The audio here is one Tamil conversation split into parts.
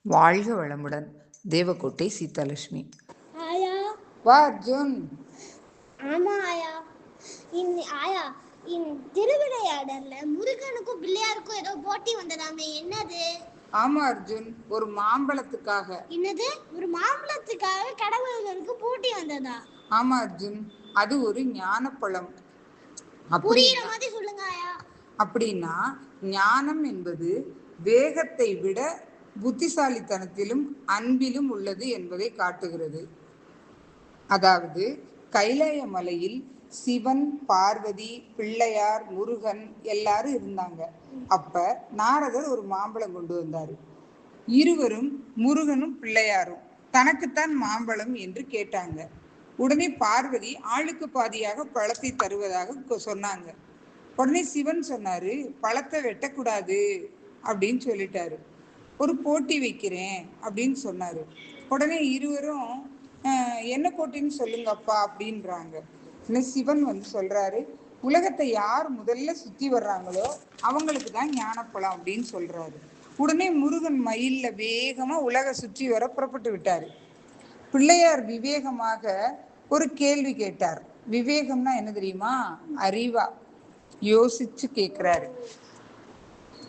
வாழ்க வளமுடன். தேவக்கோட்டை சீதாலட்சுமி. ஆயா வா அர்ஜுன். ஆமா ஆயா. ஆயா திருவிளையாடல்ல முருகனுக்கும் பிள்ளையாருக்கும் ஏதோ போட்டி வந்ததாமே, என்னது? ஆமா அர்ஜுன், ஒரு மாம்பழத்துக்காக. என்னது, ஒரு மாம்பழத்துக்காக கடவுள்களுக்கு போட்டி வந்ததா? ஆமா அர்ஜுன், அது ஒரு ஞானப்பழம். புரியுற மாதிரி சொல்லுங்க ஆயா. அப்படின்னா ஞானம் என்பது வேகத்தை விட புத்திசாலித்தனத்திலும் அன்பிலும் உள்ளது என்பதை காட்டுகிறது. அதாவது கைலாய மலையில் சிவன், பார்வதி, பிள்ளையார், முருகன் எல்லாரும் இருந்தாங்க. அப்ப நாரதர் ஒரு மாம்பழம் கொண்டு வந்தாரு. இருவரும், முருகனும் பிள்ளையாரும், தனக்குத்தான் மாம்பழம் என்று கேட்டாங்க. உடனே பார்வதி ஆளுக்கு பாதியாக பழத்தை தருவதாக சொன்னாங்க. உடனே சிவன் சொன்னாரு, பழத்தை வெட்டக்கூடாது அப்படின்னு சொல்லிட்டாரு. ஒரு போட்டி வைக்கிறேன் அப்படின்னு சொன்னாரு. உடனே இருவரும் என்ன போட்டின்னு சொல்லுங்கப்பா அப்படின்றாங்க. சிவன் சொல்றாரு, உலகத்தை யார் முதல்ல சுத்தி வர்றாங்களோ அவங்களுக்கு தான் ஞானப்பழம் அப்படின்னு சொல்றாரு. உடனே முருகன் மயில்ல வேகமா உலக சுற்றி வர புறப்பட்டு விட்டாரு. பிள்ளையார் விவேகமாக ஒரு கேள்வி கேட்டார். விவேகம்னா என்ன தெரியுமா? அறிவா யோசிச்சு கேட்கிறாரு.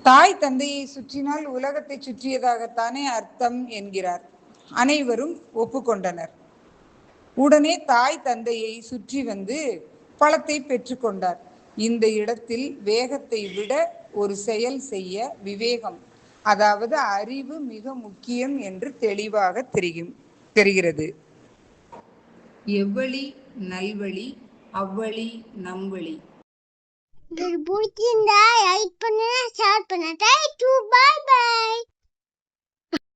தாய் தந்தையை சுற்றினால் உலகத்தை சுற்றியதாகத்தானே அர்த்தம் என்கிறார். அனைவரும் ஒப்புக்கொண்டனர். உடனே தாய் தந்தையை சுற்றி வந்து பழத்தை பெற்றுக்கொண்டார். இந்த இடத்தில் வேகத்தை விட ஒரு செயல் செய்ய விவேகம், அதாவது அறிவு மிக முக்கியம் என்று தெளிவாக தெரிகிறது. எவ்வழி நல்வழி, அவ்வழி நம்வழி. பிடிச்சிருந்தா லைக் பண்ணுங்க, ஷேர் பண்ணுங்க. Bye bye.